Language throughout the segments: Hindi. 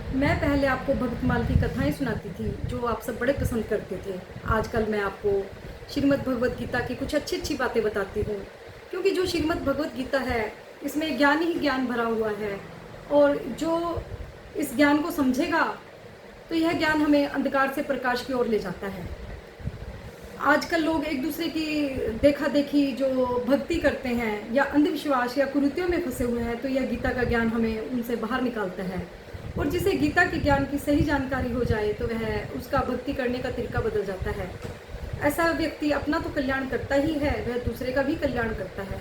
मैं पहले आपको भक्तमाल की कथाएं सुनाती थी जो आप सब बड़े पसंद करते थे। आजकल मैं आपको श्रीमद् भगवत गीता की कुछ अच्छी अच्छी बातें बताती हूँ, क्योंकि जो श्रीमद् भगवत गीता है इसमें ज्ञान ही ज्ञान भरा हुआ है। और जो इस ज्ञान को समझेगा तो यह ज्ञान हमें अंधकार से प्रकाश की ओर ले जाता है। आजकल लोग एक दूसरे की देखा देखी जो भक्ति करते हैं या अंधविश्वास या कुरीतियों में फंसे हुए हैं, तो यह गीता का ज्ञान हमें उनसे बाहर निकालता है। और जिसे गीता के ज्ञान की सही जानकारी हो जाए तो वह उसका भक्ति करने का तरीका बदल जाता है। ऐसा व्यक्ति अपना तो कल्याण करता ही है, वह दूसरे का भी कल्याण करता है।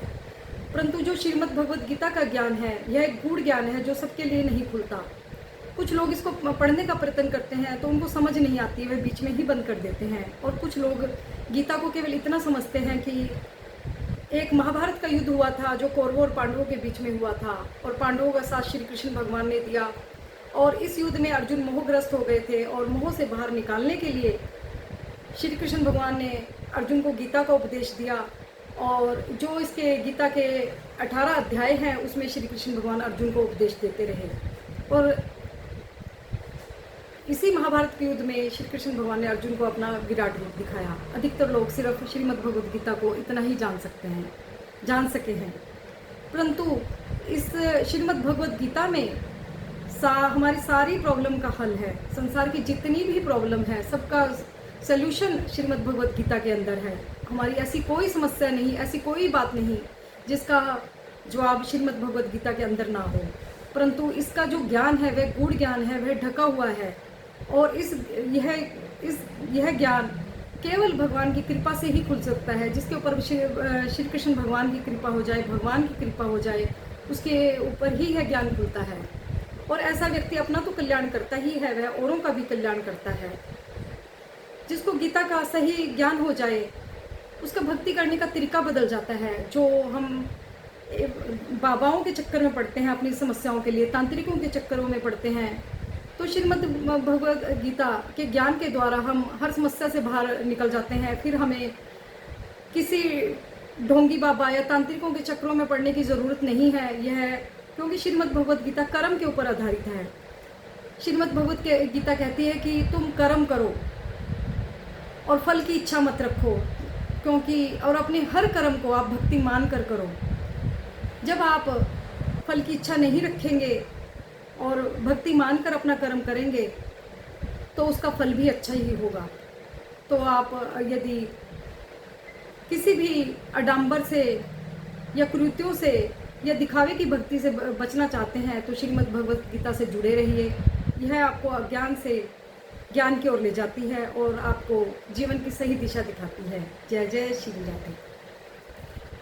परंतु जो श्रीमद् भगवत गीता का ज्ञान है यह एक गूढ़ ज्ञान है जो सबके लिए नहीं खुलता। कुछ लोग इसको पढ़ने का प्रयत्न करते हैं तो उनको समझ नहीं आती, वे बीच में ही बंद कर देते हैं। और कुछ लोग गीता को केवल इतना समझते हैं कि एक महाभारत का युद्ध हुआ था जो कौरवों और पांडवों के बीच में हुआ था, और पांडवों का साथ श्री कृष्ण भगवान ने दिया। और इस युद्ध में अर्जुन मोहग्रस्त हो गए थे, और मोह से बाहर निकालने के लिए श्री कृष्ण भगवान ने अर्जुन को गीता का उपदेश दिया। और जो इसके गीता के 18 अध्याय हैं उसमें श्री कृष्ण भगवान अर्जुन को उपदेश देते रहे। और इसी महाभारत के युद्ध में श्री कृष्ण भगवान ने अर्जुन को अपना विराट रूप दिखाया। अधिकतर लोग सिर्फ श्रीमद् भगवद गीता को इतना ही जान सके हैं। परंतु इस श्रीमद् भगवद गीता में हमारी सारी प्रॉब्लम का हल है। संसार की जितनी भी प्रॉब्लम है सबका सल्यूशन श्रीमद् भगवद गीता के अंदर है। हमारी ऐसी कोई समस्या नहीं, ऐसी कोई बात नहीं जिसका जवाब श्रीमद् भगवद गीता के अंदर ना हो। परंतु इसका जो ज्ञान है वह गूढ़ ज्ञान है, वह ढका हुआ है। और यह ज्ञान केवल भगवान की कृपा से ही खुल सकता है। जिसके ऊपर श्री कृष्ण भगवान की कृपा हो जाए, भगवान की कृपा हो जाए, उसके ऊपर ही यह ज्ञान खुलता है। और ऐसा व्यक्ति अपना तो कल्याण करता ही है, वह औरों का भी कल्याण करता है। जिसको गीता का सही ज्ञान हो जाए उसका भक्ति करने का तरीका बदल जाता है। जो हम बाबाओं के चक्कर में पड़ते हैं अपनी समस्याओं के लिए, तांत्रिकों के चक्करों में पड़ते हैं, तो श्रीमद् भगवद गीता के ज्ञान के द्वारा हम हर समस्या से बाहर निकल जाते हैं। फिर हमें किसी ढोंगी बाबा या तांत्रिकों के चक्करों में पड़ने की ज़रूरत नहीं है। यह क्योंकि श्रीमद् भगवद गीता कर्म के ऊपर आधारित है। श्रीमद् भगवद गीता कहती है कि तुम कर्म करो और फल की इच्छा मत रखो, क्योंकि और अपने हर कर्म को आप भक्ति मान कर करो। जब आप फल की इच्छा नहीं रखेंगे और भक्ति मानकर अपना कर्म करेंगे तो उसका फल भी अच्छा ही होगा। तो आप यदि किसी भी आडंबर से या कुरीतियों से या दिखावे की भक्ति से बचना चाहते हैं तो श्रीमद् भगवद गीता से जुड़े रहिए। यह आपको अज्ञान से ज्ञान की ओर ले जाती है और आपको जीवन की सही दिशा दिखाती है। जय जय श्री राधे।